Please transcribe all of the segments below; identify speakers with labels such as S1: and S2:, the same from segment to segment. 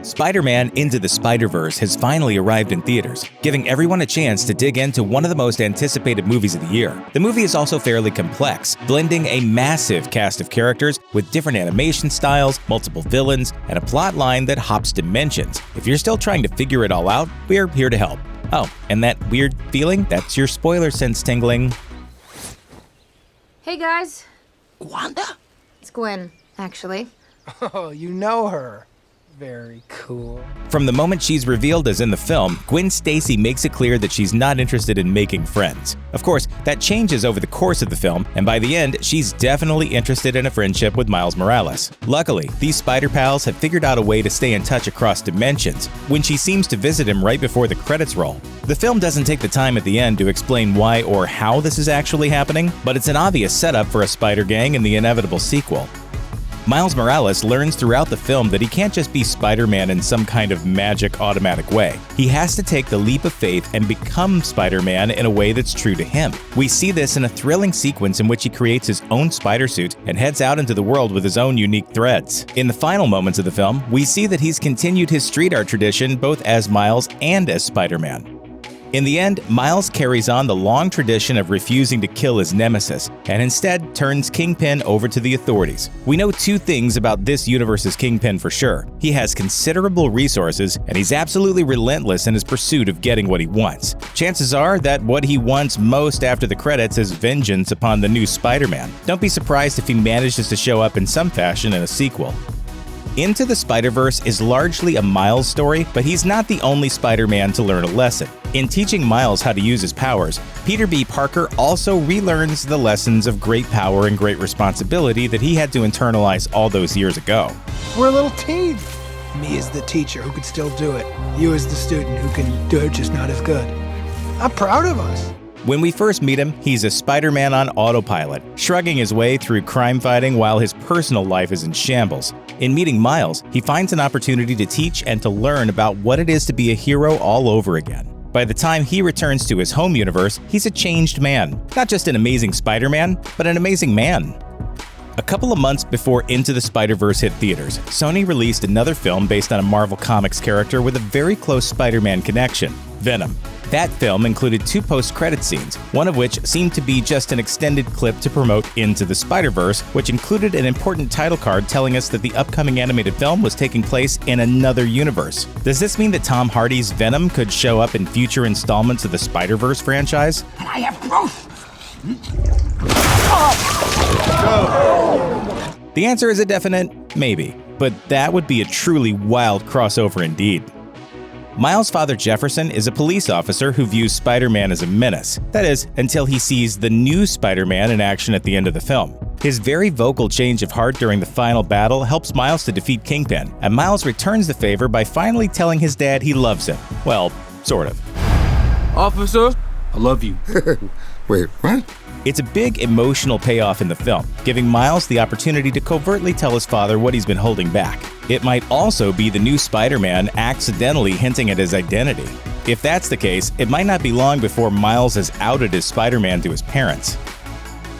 S1: Spider-Man Into the Spider-Verse has finally arrived in theaters, giving everyone a chance to dig into one of the most anticipated movies of the year. The movie is also fairly complex, blending a massive cast of characters with different animation styles, multiple villains, and a plot line that hops dimensions. If you're still trying to figure it all out, we're here to help. Oh, and that weird feeling? That's your spoiler sense tingling.
S2: Hey guys.
S3: Wanda?
S2: It's Gwen, actually.
S3: Oh, you know her. Very cool.
S1: From the moment she's revealed as in the film, Gwen Stacy makes it clear that she's not interested in making friends. Of course, that changes over the course of the film, and by the end, she's definitely interested in a friendship with Miles Morales. Luckily, these spider pals have figured out a way to stay in touch across dimensions when she seems to visit him right before the credits roll. The film doesn't take the time at the end to explain why or how this is actually happening, but it's an obvious setup for a spider gang in the inevitable sequel. Miles Morales learns throughout the film that he can't just be Spider-Man in some kind of magic automatic way. He has to take the leap of faith and become Spider-Man in a way that's true to him. We see this in a thrilling sequence in which he creates his own spider suit and heads out into the world with his own unique threads. In the final moments of the film, we see that he's continued his street art tradition both as Miles and as Spider-Man. In the end, Miles carries on the long tradition of refusing to kill his nemesis, and instead turns Kingpin over to the authorities. We know two things about this universe's Kingpin for sure. He has considerable resources, and he's absolutely relentless in his pursuit of getting what he wants. Chances are that what he wants most after the credits is vengeance upon the new Spider-Man. Don't be surprised if he manages to show up in some fashion in a sequel. Into the Spider-Verse is largely a Miles story, but he's not the only Spider-Man to learn a lesson. In teaching Miles how to use his powers, Peter B. Parker also relearns the lessons of great power and great responsibility that he had to internalize all those years ago.
S3: We're a little team. Me as the teacher who could still do it. You as the student who can do it just not as good. I'm proud of us.
S1: When we first meet him, he's a Spider-Man on autopilot, shrugging his way through crime fighting while his personal life is in shambles. In meeting Miles, he finds an opportunity to teach and to learn about what it is to be a hero all over again. By the time he returns to his home universe, he's a changed man. Not just an amazing Spider-Man, but an amazing man. A couple of months before Into the Spider-Verse hit theaters, Sony released another film based on a Marvel Comics character with a very close Spider-Man connection, Venom. That film included two post-credit scenes, one of which seemed to be just an extended clip to promote Into the Spider-Verse, which included an important title card telling us that the upcoming animated film was taking place in another universe. Does this mean that Tom Hardy's Venom could show up in future installments of the Spider-Verse franchise?
S4: And I have growth!
S1: The answer is a definite maybe, but that would be a truly wild crossover indeed. Miles' father Jefferson is a police officer who views Spider-Man as a menace. That is, until he sees the new Spider-Man in action at the end of the film. His very vocal change of heart during the final battle helps Miles to defeat Kingpin, and Miles returns the favor by finally telling his dad he loves him. Well, sort of.
S5: Officer, I love you.
S6: Wait, what?
S1: It's a big emotional payoff in the film, giving Miles the opportunity to covertly tell his father what he's been holding back. It might also be the new Spider-Man accidentally hinting at his identity. If that's the case, it might not be long before Miles has outed his Spider-Man to his parents.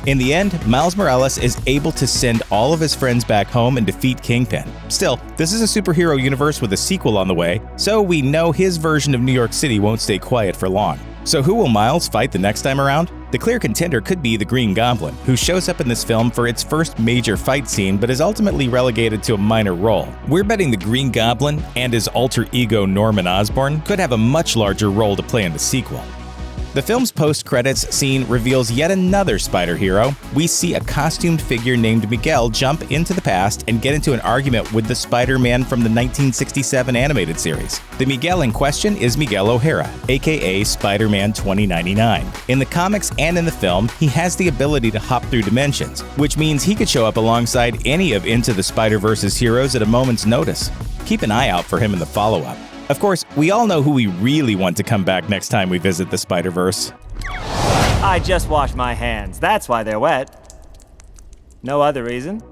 S1: In the end, Miles Morales is able to send all of his friends back home and defeat Kingpin. Still, this is a superhero universe with a sequel on the way, so we know his version of New York City won't stay quiet for long. So who will Miles fight the next time around? The clear contender could be the Green Goblin, who shows up in this film for its first major fight scene but is ultimately relegated to a minor role. We're betting the Green Goblin and his alter ego Norman Osborn could have a much larger role to play in the sequel. The film's post-credits scene reveals yet another spider hero. We see a costumed figure named Miguel jump into the past and get into an argument with the Spider-Man from the 1967 animated series. The Miguel in question is Miguel O'Hara, aka Spider-Man 2099. In the comics and in the film, he has the ability to hop through dimensions, which means he could show up alongside any of Into the Spider-Verse's heroes at a moment's notice. Keep an eye out for him in the follow-up. Of course, we all know who we really want to come back next time we visit the Spider-Verse.
S7: I just washed my hands. That's why they're wet. No other reason.